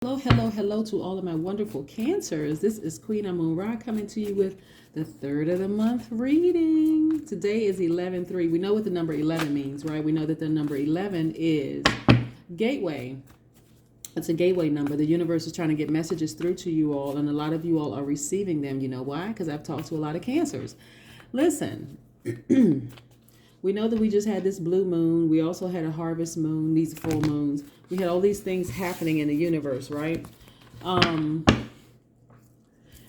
Hello, hello, hello to all of my wonderful Cancers. This is Queen Amun Ra coming to you with the third of the month reading. Today is 11/3. We know what the number 11 means, right? We know that the number 11 is gateway. It's a gateway number. The universe is trying to get messages through to you all, and a lot of you all are receiving them. You know why? Because I've talked to a lot of Cancers. Listen. We know that we just had this blue moon. We also had a harvest moon, these full moons. We had all these things happening in the universe, right? And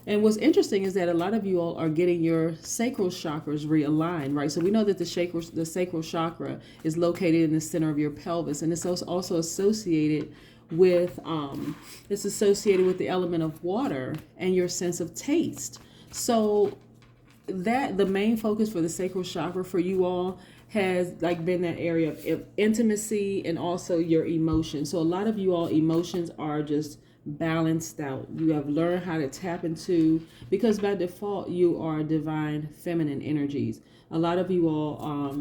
what's interesting is that a lot of you all are getting your sacral chakras realigned, right? So we know that the sacral chakra is located in the center of your pelvis, and it's also associated with the element of water and your sense of taste. So that the main focus for the sacral chakra for you all has been that area of intimacy and also your emotions. So a lot of you all emotions are just balanced out. You have learned how to tap into, because by default you are divine feminine energies. A lot of you all,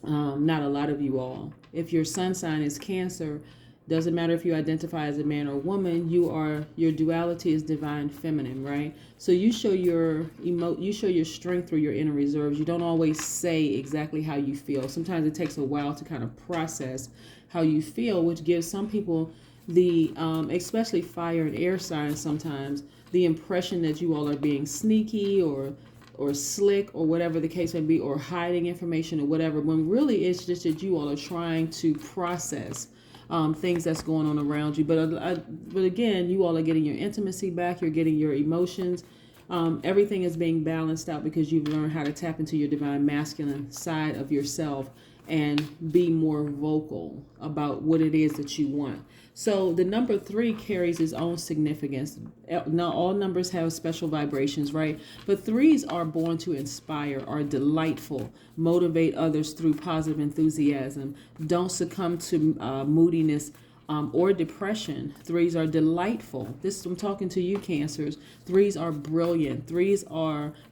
not a lot of you all, if your sun sign is Cancer, doesn't matter if you identify as a man or woman, your duality is divine feminine, right? So you show your strength through your inner reserves. You don't always say exactly how you feel. Sometimes it takes a while to kind of process how you feel, which gives some people the especially fire and air signs sometimes the impression that you all are being sneaky or slick or whatever the case may be, or hiding information or whatever, when really it's just that you all are trying to process things that's going on around you. But again, you all are getting your intimacy back. You're getting your emotions. Everything is being balanced out because you've learned how to tap into your divine masculine side of yourself and be more vocal about what it is that you want. So the number 3 carries its own significance. Now, all numbers have special vibrations, right? But 3s are born to inspire, are delightful, motivate others through positive enthusiasm. Don't succumb to moodiness or depression. 3s are delightful. I'm talking to you, Cancers. 3s are brilliant. 3s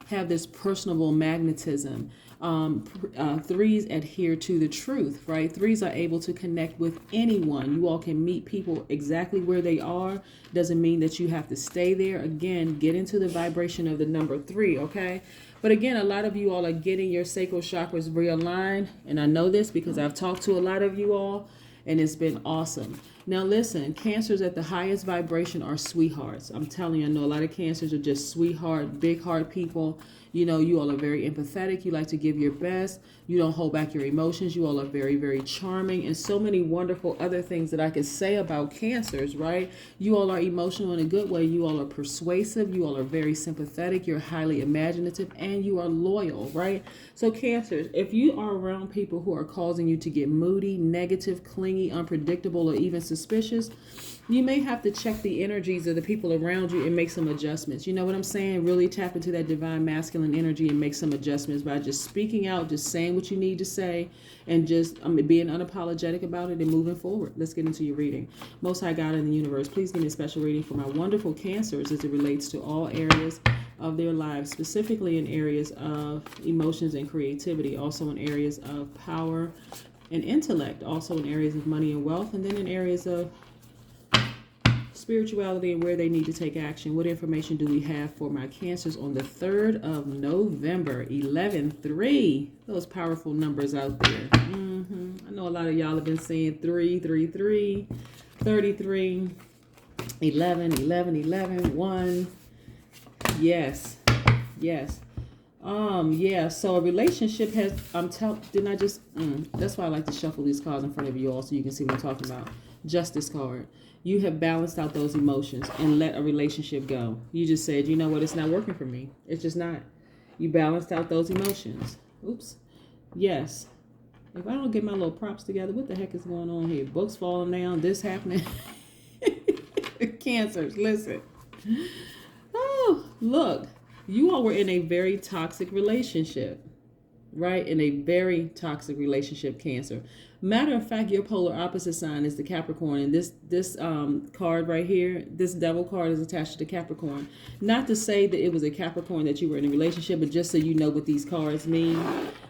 have this personable magnetism. 3s adhere to the truth, right? 3s are able to connect with anyone. You all can meet people exactly where they are. Doesn't mean that you have to stay there. Again, get into the vibration of the number 3, okay? But again, a lot of you all are getting your sacral chakras realigned, and I know this because I've talked to a lot of you all, and it's been awesome. Now listen, Cancers at the highest vibration are sweethearts. I'm telling you, I know a lot of Cancers are just sweetheart, big heart people. You know, you all are very empathetic. You like to give your best. You don't hold back your emotions. You all are very, very charming, and so many wonderful other things that I could say about Cancers, right? You all are emotional in a good way. You all are persuasive. You all are very sympathetic. You're highly imaginative, and you are loyal, right? So Cancers, if you are around people who are causing you to get moody, negative, clingy, unpredictable, or even suspicious, you may have to check the energies of the people around you and make some adjustments. You know what I'm saying? Really tap into that divine masculine energy and make some adjustments by just speaking out, just saying what you need to say, and just being unapologetic about it and moving forward. Let's get into your reading. Most High God in the universe, please give me a special reading for my wonderful Cancers as it relates to all areas of their lives, specifically in areas of emotions and creativity, also in areas of power and intellect, also in areas of money and wealth, and then in areas of spirituality and where they need to take action. What information do we have for my Cancers on the 3rd of November? 11/3. Those powerful numbers out there. I know a lot of y'all have been saying 3, 3, 3, 33, 11, 11, 11, 1. Yes. Yeah, so a relationship has, that's why I like to shuffle these cards in front of you all so you can see what I'm talking about. Justice card. You have balanced out those emotions and let a relationship go. You just said, you know what, it's not working for me. It's just not. You balanced out those emotions. Oops. Yes. If I don't get my little props together, what the heck is going on here? Books falling down, this happening. Cancers, listen. Oh, look. You all were in a very toxic relationship, right? In a very toxic relationship, Cancer. Matter of fact, your polar opposite sign is the Capricorn, and this card right here, this Devil card, is attached to the Capricorn. Not to say that it was a Capricorn that you were in a relationship, but just so you know what these cards mean.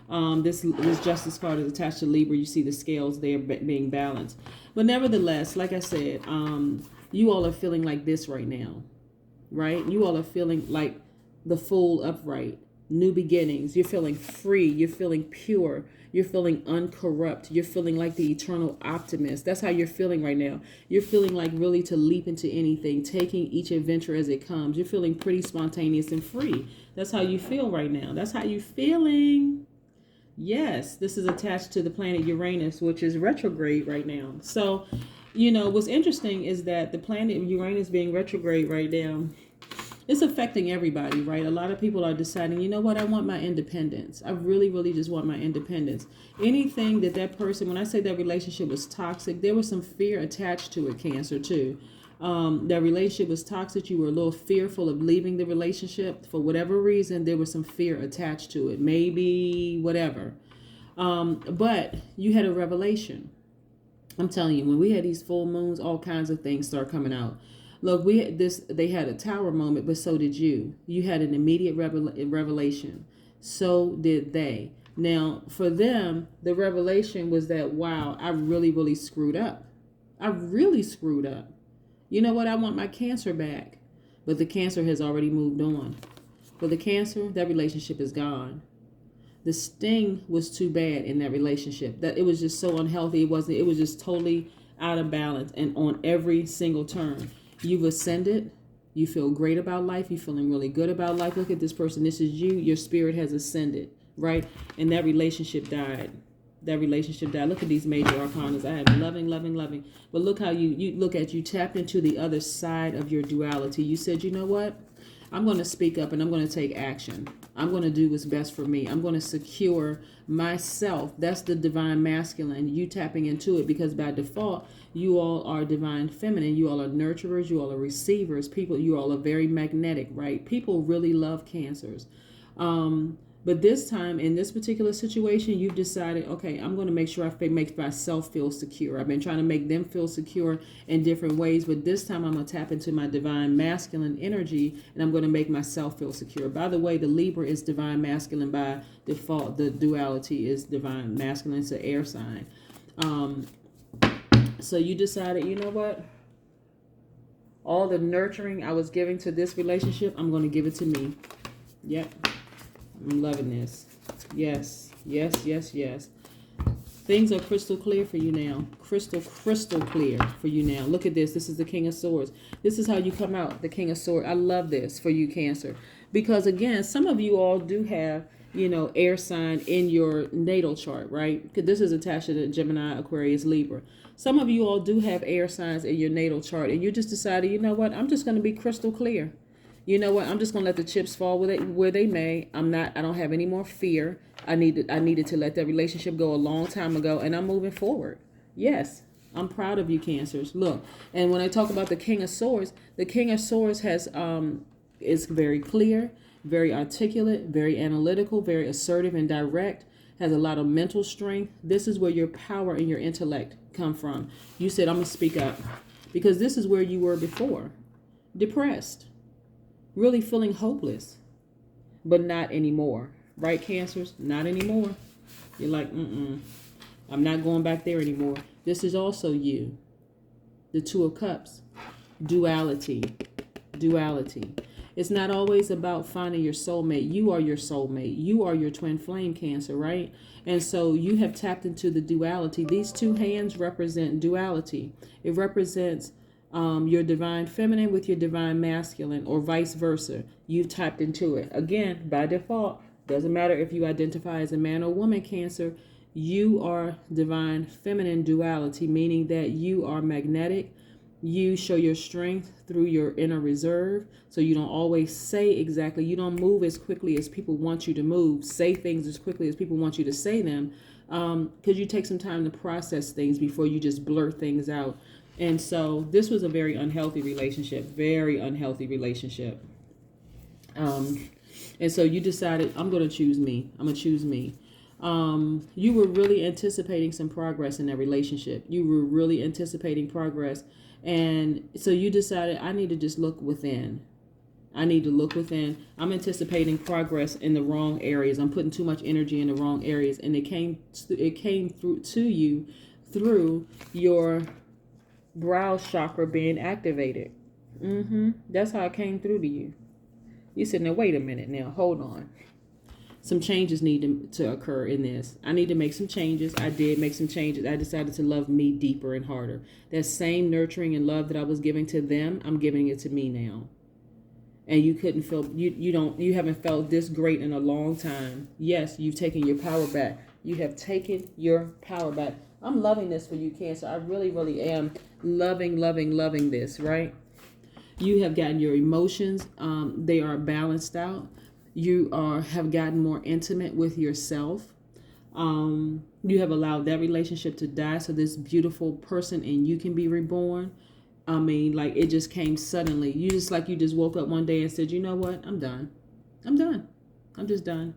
This Justice card is attached to Libra. You see the scales there being balanced. But nevertheless, like I said, you all are feeling like this right now, right? You all are feeling like the full upright, new beginnings. You're feeling free. You're feeling pure. You're feeling uncorrupt. You're feeling like the eternal optimist. That's how you're feeling right now. You're feeling like really to leap into anything, taking each adventure as it comes. You're feeling pretty spontaneous and free. That's how you feel right now. That's how you're feeling. Yes, this is attached to the planet Uranus, which is retrograde right now. So, what's interesting is that the planet Uranus being retrograde right now, it's affecting everybody, right? A lot of people are deciding, you know what, I want my independence. I really, really just want my independence. Anything that person, when I say that relationship was toxic, there was some fear attached to it, Cancer, too. That relationship was toxic. You were a little fearful of leaving the relationship. For whatever reason, there was some fear attached to it. Maybe whatever. But you had a revelation. I'm telling you, when we had these full moons, all kinds of things start coming out. Look, they had a tower moment, but so did you. You had an immediate revelation. So did they. Now, for them, the revelation was that, wow, I really, really screwed up. I really screwed up. You know what? I want my Cancer back. But the Cancer has already moved on. For the Cancer, that relationship is gone. The sting was too bad in that relationship. That it was just so unhealthy. It was just totally out of balance and on every single turn. You've ascended. You feel great about life. You're feeling really good about life. Look at this person. This is you. Your spirit has ascended, right? And that relationship died. Look at these major arcanas. I have loving, loving, loving. But look how you tapped into the other side of your duality. You said, you know what? I'm going to speak up and I'm going to take action. I'm going to do what's best for me. I'm going to secure myself. That's the divine masculine. You tapping into it, because by default, you all are divine feminine. You all are nurturers. You all are receivers. You all are very magnetic, right? People really love Cancers. But this time, in this particular situation, you've decided, okay, I'm going to make sure I make myself feel secure. I've been trying to make them feel secure in different ways, but this time I'm going to tap into my divine masculine energy, and I'm going to make myself feel secure. By the way, the Libra is divine masculine by default. The duality is divine masculine. It's an air sign. So you decided, you know what? All the nurturing I was giving to this relationship, I'm going to give it to me. Yep. I'm loving this. Yes, yes, yes, yes. Things are crystal clear for you now. Crystal clear for you now. Look at this. This is the King of Swords. This is how you come out, the King of Swords. I love this for you, Cancer. Because, again, some of you all do have, air sign in your natal chart, right? Because this is attached to the Gemini, Aquarius, Libra. Some of you all do have air signs in your natal chart. And you just decided, you know what? I'm just going to be crystal clear. You know what? I'm just gonna let the chips fall where they may. I don't have any more fear. I needed to let that relationship go a long time ago, and I'm moving forward. Yes, I'm proud of you, Cancers. Look, and when I talk about the King of Swords has is very clear, very articulate, very analytical, very assertive and direct. Has a lot of mental strength. This is where your power and your intellect come from. You said, I'm gonna speak up, because this is where you were before, depressed. Really feeling hopeless, but not anymore. Right, Cancers? Not anymore. You're like, I'm not going back there anymore. This is also you. The Two of Cups. Duality. It's not always about finding your soulmate. You are your soulmate. You are your twin flame, Cancer, right? And so you have tapped into the duality. These two hands represent duality. It represents your divine feminine with your divine masculine, or vice versa. You've tapped into it. Again, by default, doesn't matter if you identify as a man or woman, Cancer, you are divine feminine duality, meaning that you are magnetic. You show your strength through your inner reserve. So you don't always say exactly, you don't move as quickly as people want you to move, say things as quickly as people want you to say them, because you take some time to process things before you just blurt things out. And so this was a very unhealthy relationship, and so you decided, I'm going to choose me. You were really anticipating some progress in that relationship. You were really anticipating progress. And so you decided, I need to just look within. I need to look within. I'm anticipating progress in the wrong areas. I'm putting too much energy in the wrong areas, and it came through to you through your brow chakra being activated. That's how it came through to you. You said, now wait a minute, now hold on. Some changes need to occur in this. I need to make some changes. I did make some changes. I decided to love me deeper and harder. That same nurturing and love that I was giving to them, I'm giving it to me now. And you couldn't feel, you haven't felt this great in a long time. Yes, you've taken your power back. You have taken your power back. I'm loving this for you, Cancer. I really, really am loving this, right? You have gotten your emotions. They are balanced out. You have gotten more intimate with yourself. You have allowed that relationship to die so this beautiful person in you can be reborn. I mean, like, it just came suddenly. You just woke up one day and said, you know what? I'm done. I'm just done.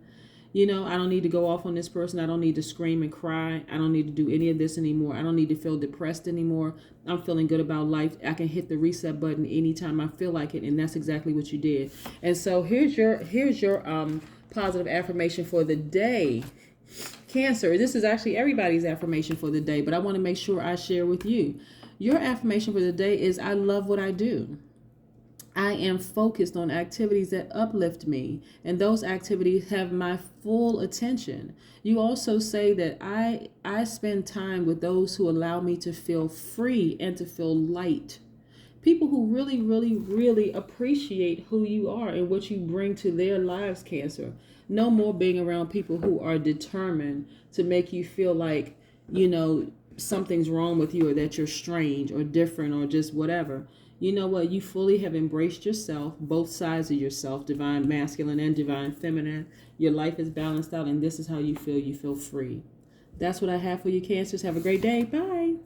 I don't need to go off on this person. I don't need to scream and cry. I don't need to do any of this anymore. I don't need to feel depressed anymore. I'm feeling good about life. I can hit the reset button anytime I feel like it, and that's exactly what you did. And so here's your positive affirmation for the day. Cancer, this is actually everybody's affirmation for the day, but I want to make sure I share with you. Your affirmation for the day is, I love what I do. I am focused on activities that uplift me, and those activities have my full attention. You also say that I spend time with those who allow me to feel free and to feel light. People who really, really, really appreciate who you are and what you bring to their lives, Cancer. No more being around people who are determined to make you feel like, something's wrong with you, or that you're strange or different or just whatever. You know what? You fully have embraced yourself, both sides of yourself, divine masculine and divine feminine. Your life is balanced out, and this is how you feel. You feel free. That's what I have for you, Cancers. Have a great day. Bye.